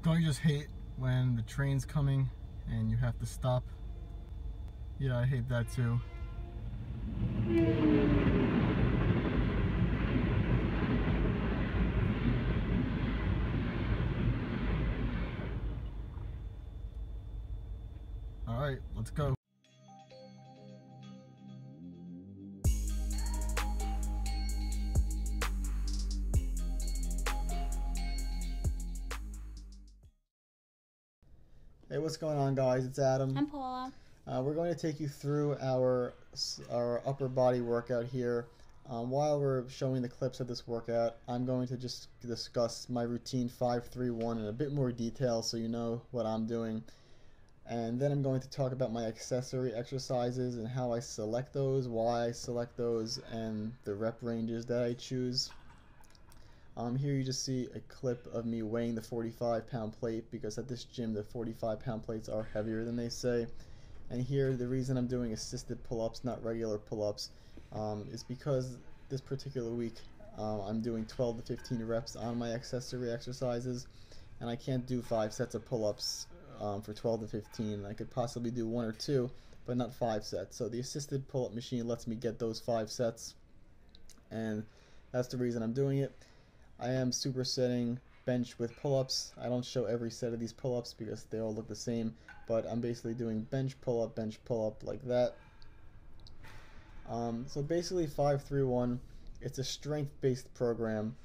Don't you just hate when the train's coming and you have to stop? Yeah, I hate that too. All right, let's go. Hey, what's going on, guys? It's Adam. I'm Paula. We're going to take you through our upper body workout here. While we're showing the clips of this workout, I'm going to just discuss my routine 5-3-1 in a bit more detail so you know what I'm doing. And then I'm going to talk about my accessory exercises and how I select those, why I select those, and the rep ranges that I choose. Here you just see a clip of me weighing the 45-pound plate, because at this gym the 45-pound plates are heavier than they say. And here the reason I'm doing assisted pull-ups, not regular pull-ups, is because this particular week I'm doing 12 to 15 reps on my accessory exercises, and I can't do 5 sets of pull-ups for 12 to 15. I could possibly do 1 or 2, but not 5 sets. So the assisted pull-up machine lets me get those 5 sets, and that's the reason I'm doing it. I am supersetting bench with pull-ups. I don't show every set of these pull-ups because they all look the same, but I'm basically doing bench pull-up like that. So basically 5-3-1, it's a strength-based program.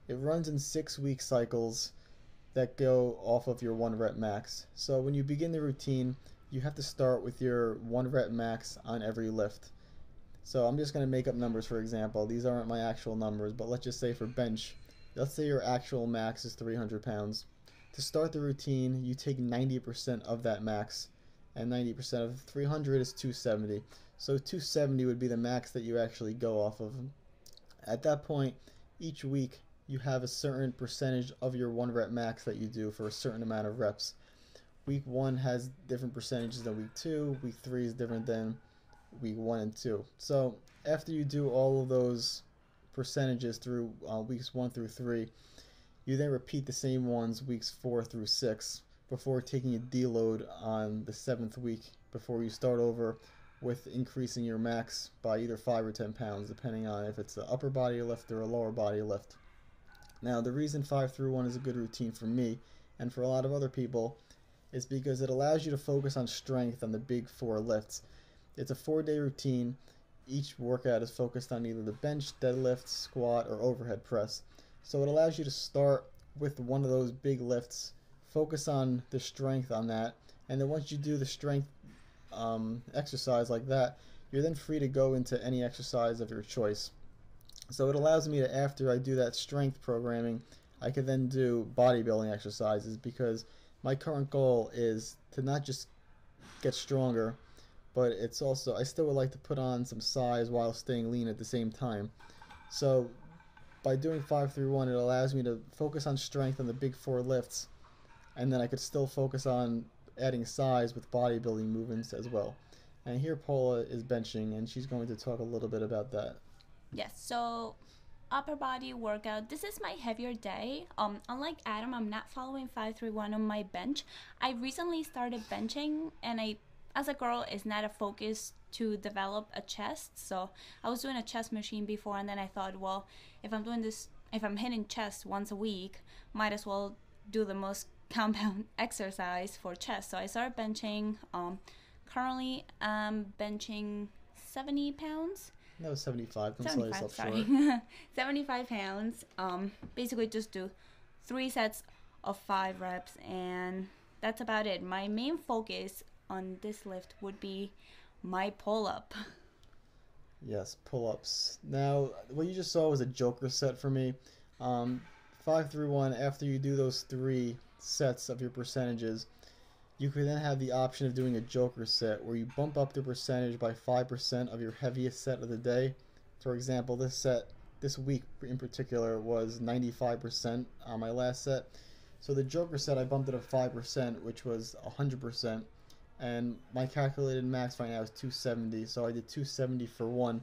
It runs in 6-week cycles that go off of your 1 rep max. So when you begin the routine, you have to start with your 1 rep max on every lift. So I'm just going to make up numbers. For example, these aren't my actual numbers, but let's just say for bench, let's say your actual max is 300 pounds. To start the routine, you take 90% of that max, and 90% of 300 is 270. So 270 would be the max that you actually go off of. At that point, each week you have a certain percentage of your 1 rep max that you do for a certain amount of reps. Week 1 has different percentages than week 2. Week 3 is different than week 1 and 2. So after you do all of those percentages through weeks 1 through 3, you then repeat the same ones weeks 4 through 6 before taking a deload on the 7th week, before you start over with increasing your max by either 5 or 10 pounds, depending on if it's an upper body lift or a lower body lift. Now, the reason 5-3-1 is a good routine for me and for a lot of other people is because it allows you to focus on strength on the big 4 lifts. It's a 4-day routine. Each workout is focused on either the bench, deadlift, squat, or overhead press. So it allows you to start with one of those big lifts, focus on the strength on that, and then once you do the strength exercise like that, you're then free to go into any exercise of your choice. So it allows me to, after I do that strength programming, I can then do bodybuilding exercises, because my current goal is to not just get stronger, but it's also, I still would like to put on some size while staying lean at the same time. So by doing 5-3-1, it allows me to focus on strength on the big 4 lifts, and then I could still focus on adding size with bodybuilding movements as well. And here Paula is benching, and she's going to talk a little bit about that. Yes, so upper body workout. This is my heavier day. Unlike Adam, I'm not following 5-3-1 on my bench. I recently started benching, and as a girl, it's not a focus to develop a chest. So I was doing a chest machine before, and then I thought, well, if I'm doing this, if I'm hitting chest once a week, might as well do the most compound exercise for chest. So I started benching. Currently, I'm benching 70 pounds. No, 75. Don't sell yourself sorry. short. 75 pounds. Basically, just do 3 sets of 5 reps, and that's about it. My main focus on this lift would be my pull-up. Yes, pull-ups. Now, what you just saw was a joker set for me. 5-3-1, after you do those 3 sets of your percentages, you could then have the option of doing a joker set where you bump up the percentage by 5% of your heaviest set of the day. For example, this week in particular was 95% on my last set. So the joker set, I bumped it up 5%, which was 100%. And my calculated max right now is 270, so I did 270 for 1.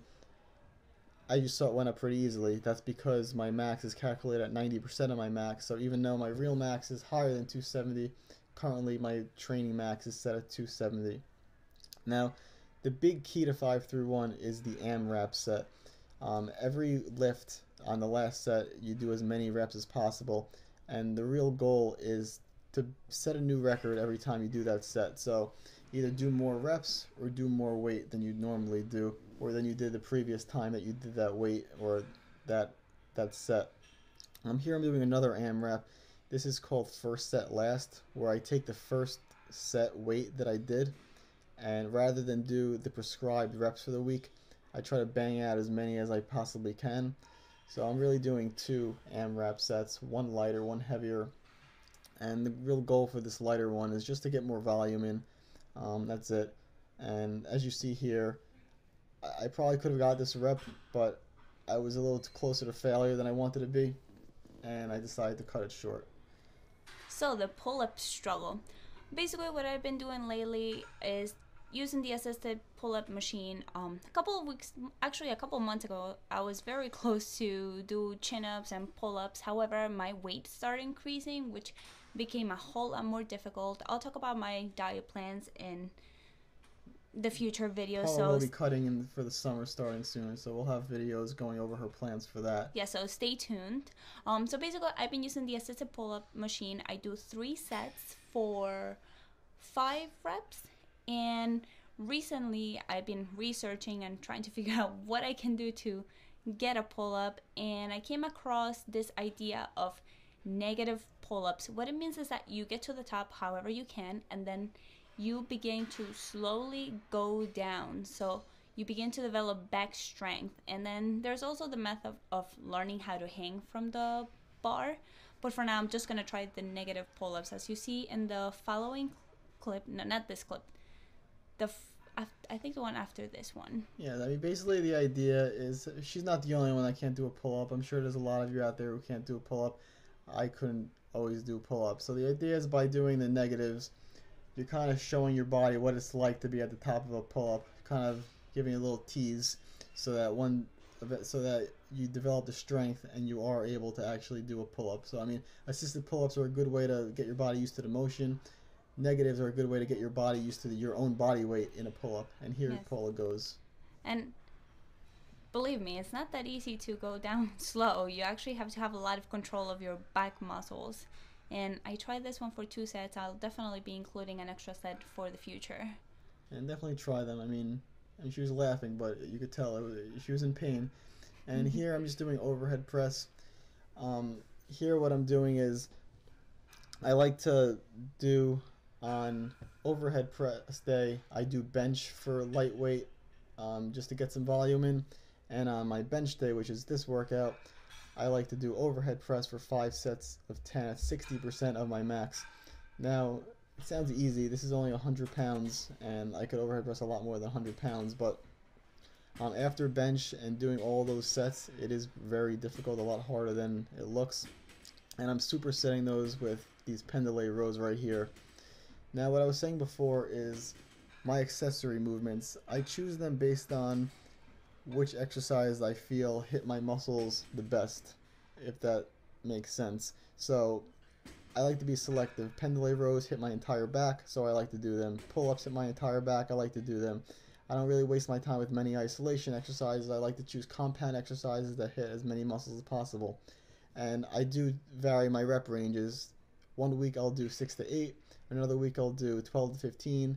I just saw it went up pretty easily. That's because my max is calculated at 90% of my max. So even though my real max is higher than 270, currently my training max is set at 270. Now, the big key to 5 through 1 is the AMRAP set. Every lift on the last set, you do as many reps as possible, and the real goal is to set a new record every time you do that set. So either do more reps or do more weight than you normally do, or than you did the previous time that you did that weight or that set. Here I'm doing another AMRAP. This is called first set last, where I take the first set weight that I did, and rather than do the prescribed reps for the week, I try to bang out as many as I possibly can. So I'm really doing 2 AMRAP sets, one lighter, one heavier. And the real goal for this lighter one is just to get more volume in. That's it. And as you see here, I probably could have got this rep, but I was a little too closer to failure than I wanted to be, and I decided to cut it short. So the pull-up struggle. Basically what I've been doing lately is using the assisted pull-up machine. A couple of months ago, I was very close to do chin-ups and pull-ups. However, my weight started increasing, which became a whole lot more difficult. I'll talk about my diet plans in the future videos. Paula will be cutting in for the summer starting soon, so we'll have videos going over her plans for that. Yeah, so stay tuned. So basically, I've been using the assisted pull-up machine. I do 3 sets for 5 reps, and recently I've been researching and trying to figure out what I can do to get a pull-up, and I came across this idea of negative pull-ups. What it means is that you get to the top however you can, and then you begin to slowly go down. So you begin to develop back strength. And then there's also the method of learning how to hang from the bar. But for now, I'm just going to try the negative pull-ups. As you see in the following clip, no, not this clip, I think the one after this one. Yeah, I mean, basically the idea is she's not the only one that can't do a pull-up. I'm sure there's a lot of you out there who can't do a pull-up. I couldn't always do pull-ups. So the idea is by doing the negatives, you're kind of showing your body what it's like to be at the top of a pull-up, kind of giving a little tease so that you develop the strength and you are able to actually do a pull-up. So I mean, assisted pull-ups are a good way to get your body used to the motion. Negatives are a good way to get your body used to your own body weight in a pull-up. And here Yes. Paula goes. And believe me, it's not that easy to go down slow. You actually have to have a lot of control of your back muscles. And I tried this one for 2 sets. I'll definitely be including an extra set for the future. And definitely try them. I mean, she was laughing, but you could tell she was in pain. And here I'm just doing overhead press. Here what I'm doing is I like to do on overhead press day, I do bench for lightweight just to get some volume in. And on my bench day, which is this workout, I like to do overhead press for 5 sets of 10 at 60% of my max. Now, it sounds easy. This is only 100 pounds, and I could overhead press a lot more than 100 pounds, but after bench and doing all those sets, it is very difficult, a lot harder than it looks. And I'm supersetting those with these pendlay rows right here. Now, what I was saying before is my accessory movements. I choose them based on which exercise I feel hit my muscles the best, if that makes sense. So I like to be selective. Pendlay rows hit my entire back, so I like to do them. Pull-ups hit my entire back, I like to do them. I don't really waste my time with many isolation exercises. I like to choose compound exercises that hit as many muscles as possible. And I do vary my rep ranges. One week I'll do 6 to 8, another week I'll do 12 to 15.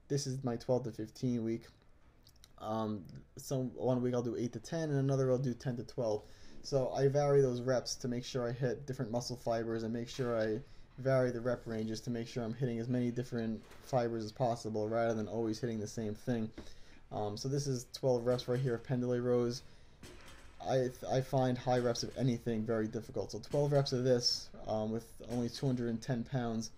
This is my 12 to 15 week. One week I'll do 8 to 10, and another I'll do 10 to 12. So I vary those reps to make sure I hit different muscle fibers, and make sure I vary the rep ranges to make sure I'm hitting as many different fibers as possible rather than always hitting the same thing. So this is 12 reps right here of pendlay rows. I find high reps of anything very difficult. So 12 reps of this with only 210 pounds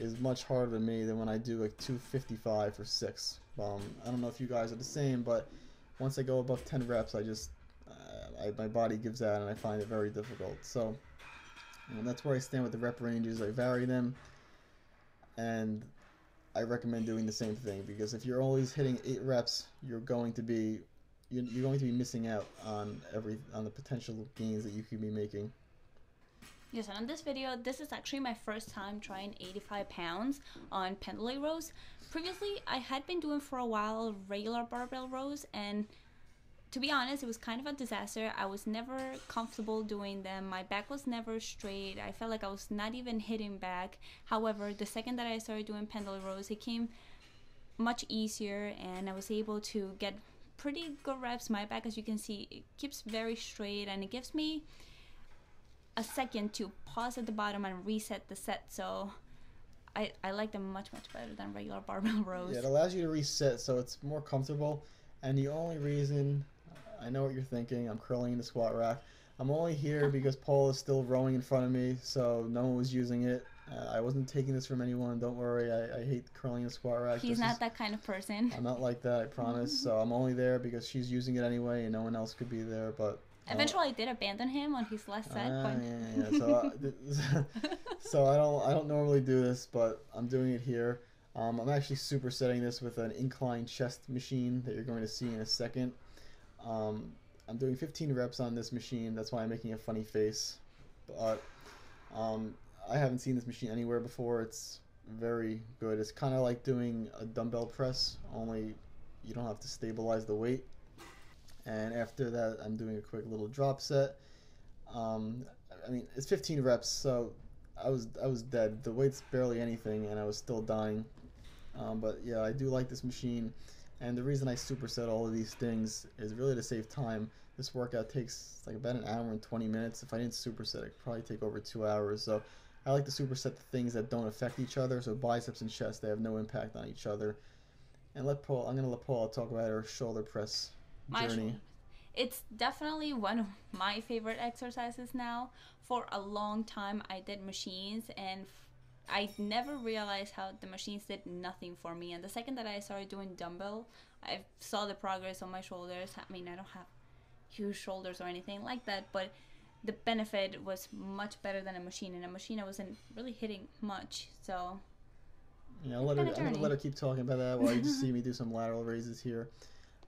is much harder to me than when I do like 255 for 6. I don't know if you guys are the same, but once I go above 10 reps, my body gives out and I find it very difficult. So that's where I stand with the rep ranges. I vary them, and I recommend doing the same thing, because if you're always hitting 8 reps, you're going to be you're going to be missing out on the potential gains that you could be making. Yes, and in this video, this is actually my first time trying 85 pounds on pendlay rows. Previously, I had been doing for a while regular barbell rows, and to be honest, it was kind of a disaster. I was never comfortable doing them. My back was never straight. I felt like I was not even hitting back. However, the second that I started doing pendlay rows, it came much easier, and I was able to get pretty good reps. My back, as you can see, it keeps very straight, and it gives me a second to pause at the bottom and reset the set. So I like them much better than regular barbell rows. Yeah, it allows you to reset, so it's more comfortable. And the only reason, I know what you're thinking, I'm curling in the squat rack. I'm only here because Paul is still rowing in front of me, so no one was using it. I wasn't taking this from anyone, don't worry. I hate curling in the squat rack. He's not that kind of person. I'm not like that, I promise. So I'm only there because she's using it anyway, and no one else could be there. But eventually I did abandon him on his last set. Yeah. So I don't normally do this, but I'm doing it here. I'm actually supersetting this with an incline chest machine that you're going to see in a second. I'm doing 15 reps on this machine. That's why I'm making a funny face. But I haven't seen this machine anywhere before. It's very good. It's kind of like doing a dumbbell press, only you don't have to stabilize the weight. And after that, I'm doing a quick little drop set. I mean, it's 15 reps, so I was dead. The weight's barely anything, and I was still dying. But yeah, I do like this machine, and the reason I superset all of these things is really to save time. This workout takes like about an hour and 20 minutes. If I didn't superset, it could probably take over 2 hours. So I like to superset the things that don't affect each other. So biceps and chest, they have no impact on each other. And I'm gonna let Paula talk about her shoulder press journey. It's definitely one of my favorite exercises now. For a long time, I did machines, and I never realized how the machines did nothing for me. And the second that I started doing dumbbell, I saw the progress on my shoulders. I mean, I don't have huge shoulders or anything like that, but the benefit was much better than a machine. In a machine, I wasn't really hitting much. So yeah, I'm gonna let her keep talking about that while you just see me do some lateral raises here.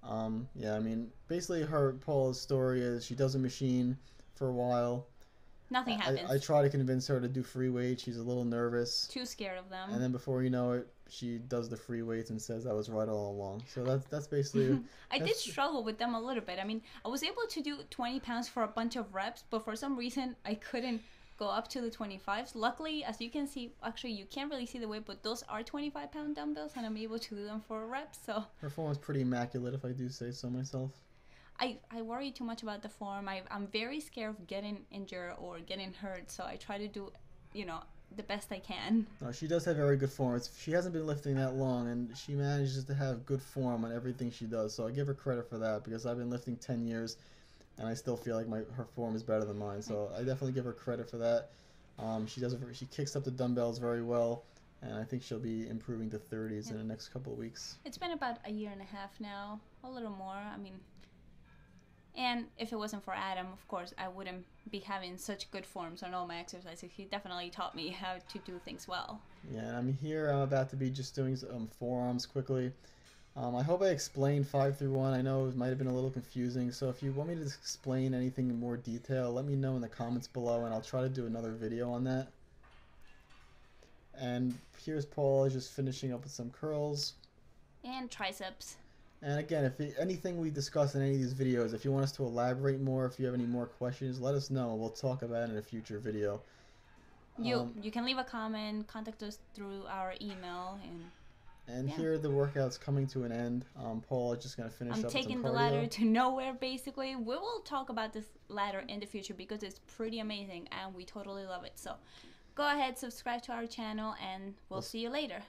Yeah, I mean, basically Paula's story is she does a machine for a while. Nothing happens. I try to convince her to do free weights. She's a little nervous. Too scared of them. And then before you know it, she does the free weights and says I was right all along. So that's basically. I did struggle with them a little bit. I mean, I was able to do 20 pounds for a bunch of reps, but for some reason I couldn't go up to the 25s. Luckily, as you can see, actually you can't really see the weight, but those are 25-pound dumbbells, and I'm able to do them for reps. So her form is pretty immaculate, if I do say so myself. I worry too much about the form. I'm very scared of getting injured or getting hurt, so I try to do, the best I can. No, she does have very good form. She hasn't been lifting that long, and she manages to have good form on everything she does. So I give her credit for that, because I've been lifting 10 years, and I still feel like her form is better than mine. So I definitely give her credit for that. She kicks up the dumbbells very well, and I think she'll be improving to 30s in the next couple of weeks. It's been about a year and a half now, a little more. I mean, and if it wasn't for Adam, of course, I wouldn't be having such good forms on all my exercises. He definitely taught me how to do things well. Yeah, and I'm about to be just doing some forearms quickly. I hope I explained 5 through 1. I know it might have been a little confusing, so if you want me to explain anything in more detail, let me know in the comments below, and I'll try to do another video on that. And here's Paul just finishing up with some curls. And triceps. And again, if anything we discuss in any of these videos, if you want us to elaborate more, if you have any more questions, let us know. We'll talk about it in a future video. You can leave a comment, contact us through our email, and here the workout's coming to an end. Paul is just going to finish up with some cardio. I'm taking the ladder to nowhere, basically. We will talk about this ladder in the future because it's pretty amazing and we totally love it. So go ahead, subscribe to our channel, and we'll see you later.